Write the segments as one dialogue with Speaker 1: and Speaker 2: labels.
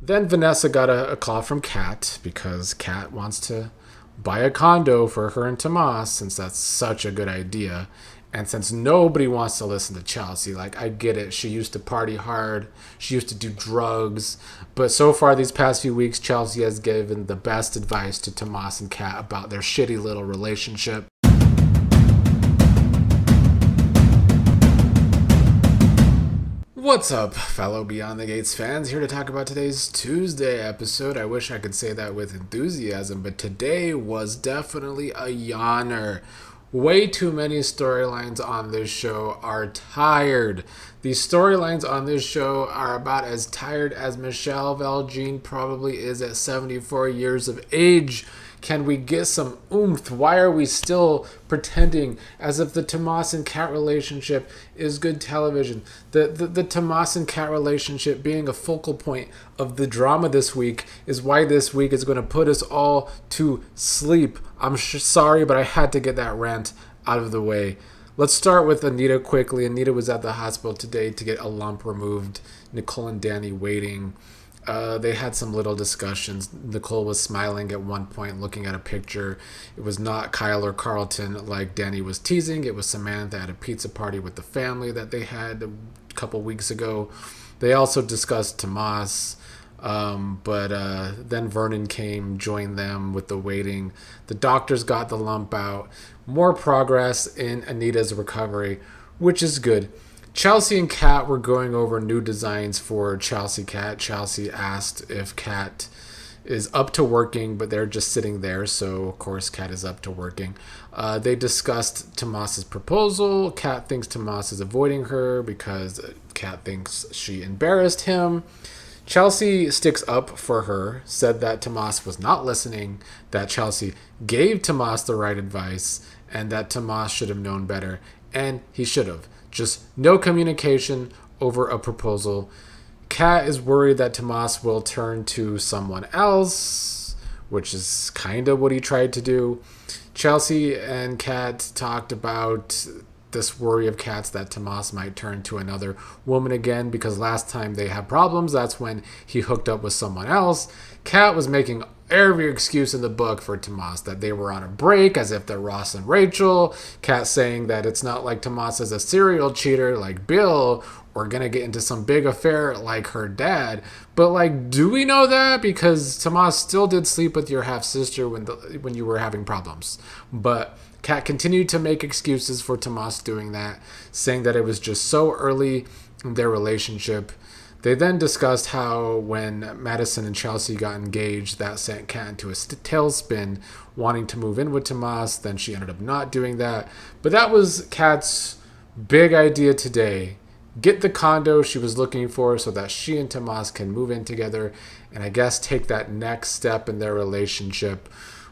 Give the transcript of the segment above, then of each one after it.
Speaker 1: Then Vanessa got a call from Kat because Kat wants to buy a condo for her and Tomas since that's such a good idea. And since nobody wants to listen to Chelsea, like, I get it. She used to party hard. She used to do drugs. But so far, these past few weeks, Chelsea has given the best advice to Tomas and Kat about their shitty little relationship. What's up, fellow Beyond the Gates fans? Here to talk about today's Tuesday episode. I wish I could say that with enthusiasm, but today was definitely a yawner. Way too many storylines on this show are tired. These storylines on this show are about as tired as Michelle Valjean probably is at 74 years of age. Can we get some oomph? Why are we still pretending as if the Tomas and Kat relationship is good television? The Tomas and Kat relationship being a focal point of the drama this week is why this week is going to put us all to sleep. I'm sorry, but I had to get that rant out of the way. Let's start with Anita quickly. Anita was at the hospital today to get a lump removed. Nicole and Danny waiting. They had some little discussions. Nicole was smiling at one point, looking at a picture. It was not Kyle or Carlton like Danny was teasing. It was Samantha at a pizza party with the family that they had a couple weeks ago. They also discussed Tamas, but then Vernon came, joined them with the waiting. The doctors got the lump out. More progress in Anita's recovery, which is good. Chelsea and Kat were going over new designs for Chelsea Kat. Chelsea asked if Kat is up to working, but they're just sitting there, so of course Kat is up to working. They discussed Tomas's proposal. Kat thinks Tomas is avoiding her because Kat thinks she embarrassed him. Chelsea sticks up for her, said that Tomas was not listening, that Chelsea gave Tomas the right advice, and that Tomas should have known better, and he should have. Just no communication over a proposal. Kat is worried that Tomas will turn to someone else, which is kind of what he tried to do. Chelsea and Kat talked about this worry of Kat's that Tomas might turn to another woman again because last time they had problems, that's when he hooked up with someone else. Kat was making every excuse in the book for Tomas, that they were on a break as if they're Ross and Rachel. Kat saying that it's not like Tomas is a serial cheater like Bill or gonna get into some big affair like her dad. But like, do we know that? Because Tomas still did sleep with your half sister when you were having problems. But Kat continued to make excuses for Tomas doing that, saying that it was just so early in their relationship. They then discussed how when Madison and Chelsea got engaged, that sent Kat into a tailspin, wanting to move in with Tomas. Then she ended up not doing that. But that was Kat's big idea today. Get the condo she was looking for so that she and Tomas can move in together and I guess take that next step in their relationship.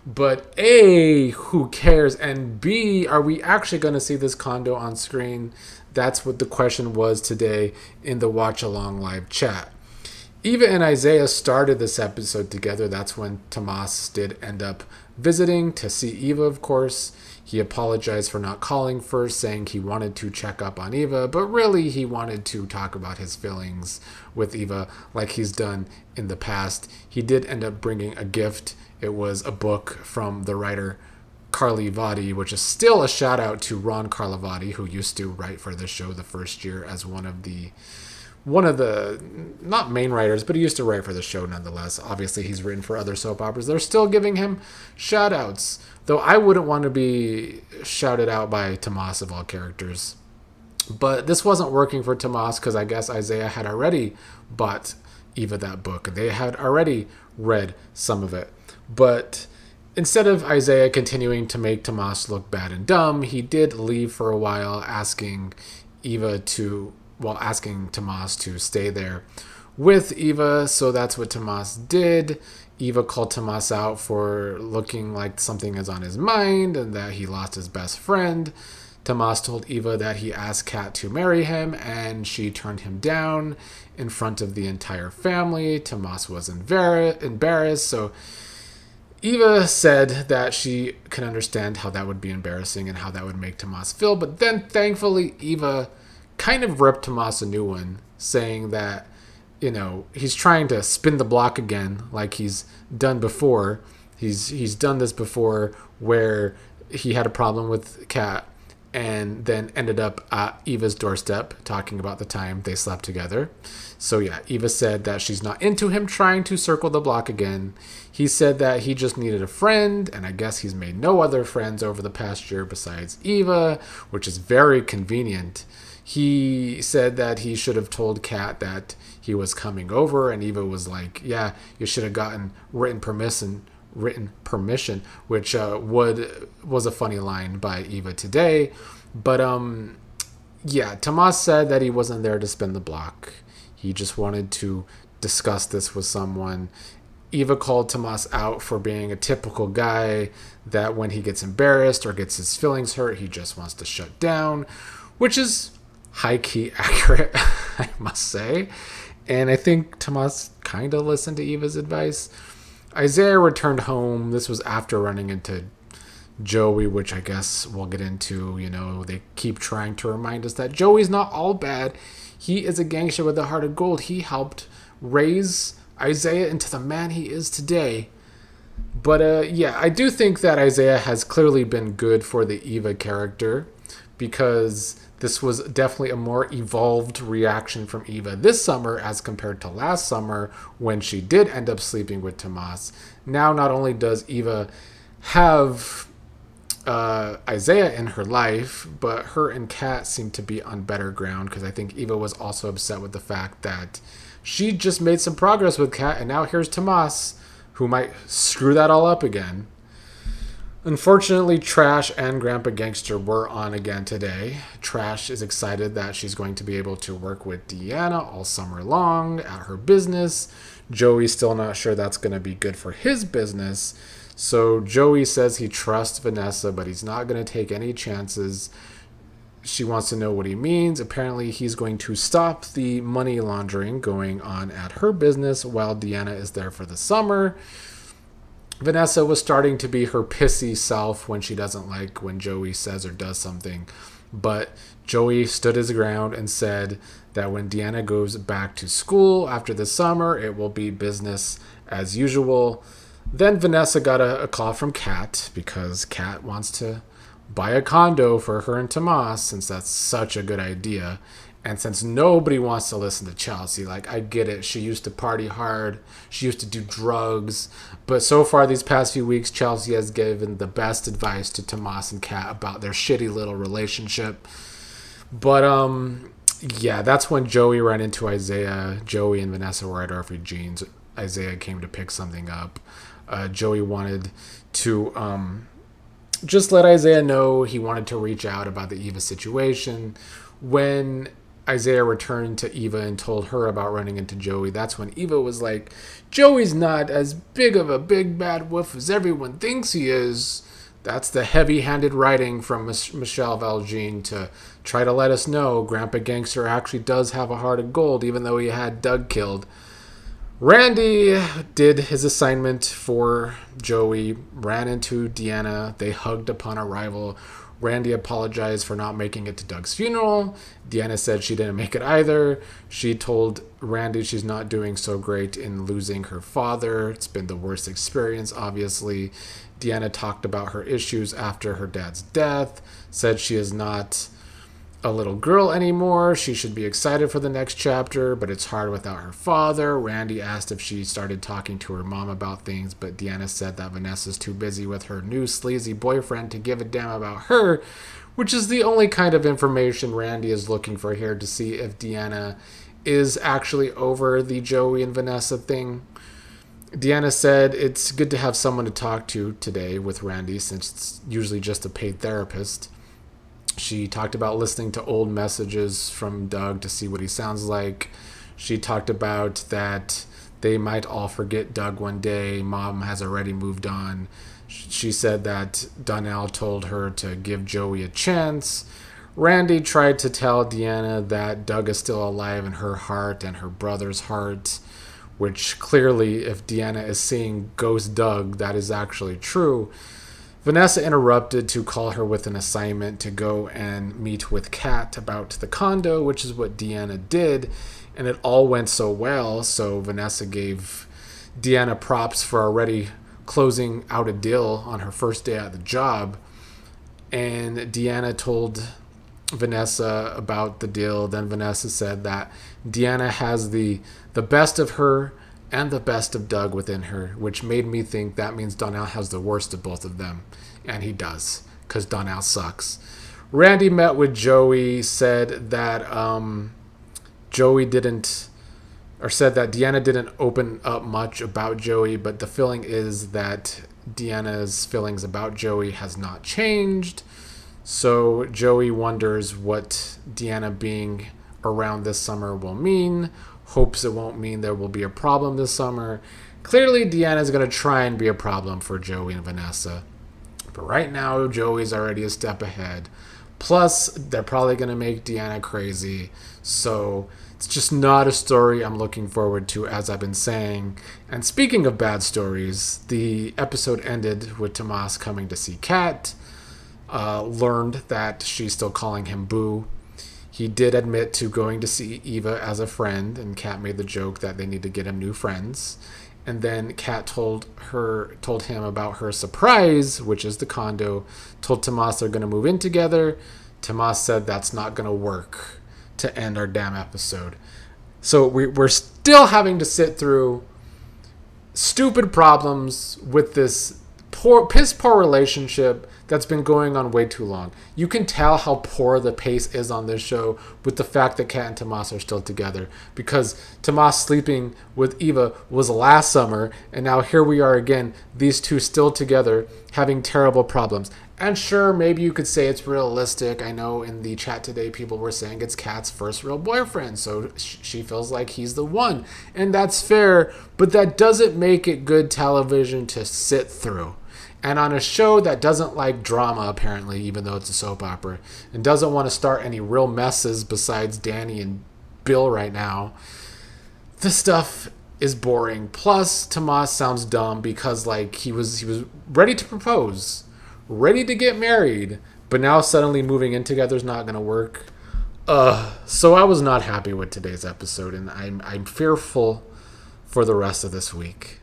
Speaker 1: But A, who cares? And B, are we actually going to see this condo on screen? That's what the question was today in the Watch Along live chat. Eva and Izaiah started this episode together. That's when Tomas did end up visiting to see Eva, of course. He apologized for not calling first, saying he wanted to check up on Eva, but really he wanted to talk about his feelings with Eva like he's done in the past. He did end up bringing a gift. It was a book from the writer Carly Vadi, which is still a shout out to Ron Carlivati, who used to write for the show the first year as one of the not main writers, but he used to write for the show nonetheless. Obviously, he's written for other soap operas. They're still giving him shout outs, though I wouldn't want to be shouted out by Tomas of all characters. But this wasn't working for Tomas because I guess Izaiah had already bought Eva that book. They had already read some of it. But instead of Izaiah continuing to make Tomas look bad and dumb, he did leave for a while, asking Tomas to stay there with Eva. So that's what Tomas did. Eva called Tomas out for looking like something is on his mind and that he lost his best friend. Tomas told Eva that he asked Kat to marry him and she turned him down in front of the entire family. Tomas was embarrassed, so Eva said that she can understand how that would be embarrassing and how that would make Tomas feel, but then thankfully Eva kind of ripped Tomas a new one, saying that he's trying to spin the block again like he's done before. He's done this before where he had a problem with Kat and then ended up at Eva's doorstep talking about the time they slept together. So yeah, Eva said that she's not into him trying to circle the block again. He said that he just needed a friend, and I guess he's made no other friends over the past year besides Eva, which is very convenient. He said that he should have told Kat that he was coming over, and Eva was like, yeah, you should have gotten written permission, which was a funny line by Eva today. But yeah, Tomas said that he wasn't there to spin the block. He just wanted to discuss this with someone. Eva called Tomas out for being a typical guy that when he gets embarrassed or gets his feelings hurt, he just wants to shut down, which is high-key accurate, I must say. And I think Tomas kind of listened to Eva's advice. Izaiah returned home. This was after running into Joey, which I guess we'll get into. They keep trying to remind us that Joey's not all bad. He is a gangster with a heart of gold. He helped raise Izaiah into the man he is today. But yeah, I do think that Izaiah has clearly been good for the Eva character, because this was definitely a more evolved reaction from Eva this summer as compared to last summer when she did end up sleeping with Tomas. Now, not only does Eva have Izaiah in her life, but her and Kat seem to be on better ground, because I think Eva was also upset with the fact that she just made some progress with Kat, and now here's Tomas, who might screw that all up again. Unfortunately, Trash and Grandpa Gangster were on again today. Trash is excited that she's going to be able to work with Deanna all summer long at her business. Joey's still not sure that's going to be good for his business. So Joey says he trusts Vanessa, but he's not going to take any chances. She wants to know what he means. Apparently, he's going to stop the money laundering going on at her business while Deanna is there for the summer. Vanessa was starting to be her pissy self when she doesn't like when Joey says or does something. But Joey stood his ground and said that when Deanna goes back to school after the summer, it will be business as usual. Then Vanessa got a call from Kat, because Kat wants to buy a condo for her and Tomas, since that's such a good idea. And since nobody wants to listen to Chelsea, I get it. She used to party hard. She used to do drugs. But so far these past few weeks, Chelsea has given the best advice to Tomas and Kat about their shitty little relationship. But, yeah, that's when Joey ran into Izaiah. Joey and Vanessa were at Orphy Jeans. Izaiah came to pick something up. Joey wanted to just let Izaiah know he wanted to reach out about the Eva situation. When Izaiah returned to Eva and told her about running into Joey, that's when Eva was like, Joey's not as big of a big bad wolf as everyone thinks he is. That's the heavy-handed writing from Michelle Valjean to try to let us know Grandpa Gangster actually does have a heart of gold, even though he had Doug killed. Randy did his assignment for Joey, ran into Deanna. They hugged upon arrival. Randy apologized for not making it to Doug's funeral. Deanna said she didn't make it either. She told Randy she's not doing so great in losing her father. It's been the worst experience, obviously. Deanna talked about her issues after her dad's death, said she is not a little girl anymore. She should be excited for the next chapter, but it's hard without her father. Randy asked if she started talking to her mom about things, but Deanna said that Vanessa's too busy with her new sleazy boyfriend to give a damn about her, which is the only kind of information Randy is looking for here to see if Deanna is actually over the Joey and Vanessa thing. Deanna said it's good to have someone to talk to today with Randy, since it's usually just a paid therapist. She talked about listening to old messages from Doug to see what he sounds like. She talked about that they might all forget Doug one day. Mom has already moved on. She said that Donnell told her to give Joey a chance. Randy tried to tell Deanna that Doug is still alive in her heart and her brother's heart, which clearly, if Deanna is seeing Ghost Doug, that is actually true. Vanessa interrupted to call her with an assignment to go and meet with Kat about the condo, which is what Deanna did. and it all went so well. So Vanessa gave Deanna props for already closing out a deal on her first day at the job. And Deanna told Vanessa about the deal. Then Vanessa said that Deanna has the best of her and the best of Doug within her, which made me think that means Donnell has the worst of both of them. And he does, because Donnell sucks. Randy met with Joey, said that Joey didn't, or said that Deanna didn't open up much about Joey, but the feeling is that Deanna's feelings about Joey has not changed. So Joey wonders what Deanna being around this summer will mean, hopes it won't mean there will be a problem this summer. Clearly, Deanna's going to try and be a problem for Joey and Vanessa. But right now, Joey's already a step ahead. Plus, they're probably going to make Deanna crazy. So it's just not a story I'm looking forward to, as I've been saying. And speaking of bad stories, the episode ended with Tomas coming to see Kat. Learned that she's still calling him Boo. He did admit to going to see Eva as a friend, and Kat made the joke that they need to get him new friends. And then Kat told him about her surprise, which is the condo. Told Tomas they're going to move in together. Tomas said that's not going to work to end our damn episode. So we're still having to sit through stupid problems with this piss poor relationship that's been going on way too long. You can tell how poor the pace is on this show with the fact that Kat and Tomas are still together, because Tomas sleeping with Eva was last summer, and now here we are again, these two still together having terrible problems. And sure, maybe you could say it's realistic. I know in the chat today people were saying it's Kat's first real boyfriend, so she feels like he's the one, and that's fair, but that doesn't make it good television to sit through. And on a show that doesn't like drama, apparently, even though it's a soap opera, and doesn't want to start any real messes besides Danny and Bill right now, this stuff is boring. Plus, Tomas sounds dumb because like he was ready to propose, ready to get married, but now suddenly moving in together is not going to work. So I was not happy with today's episode, and I'm fearful for the rest of this week.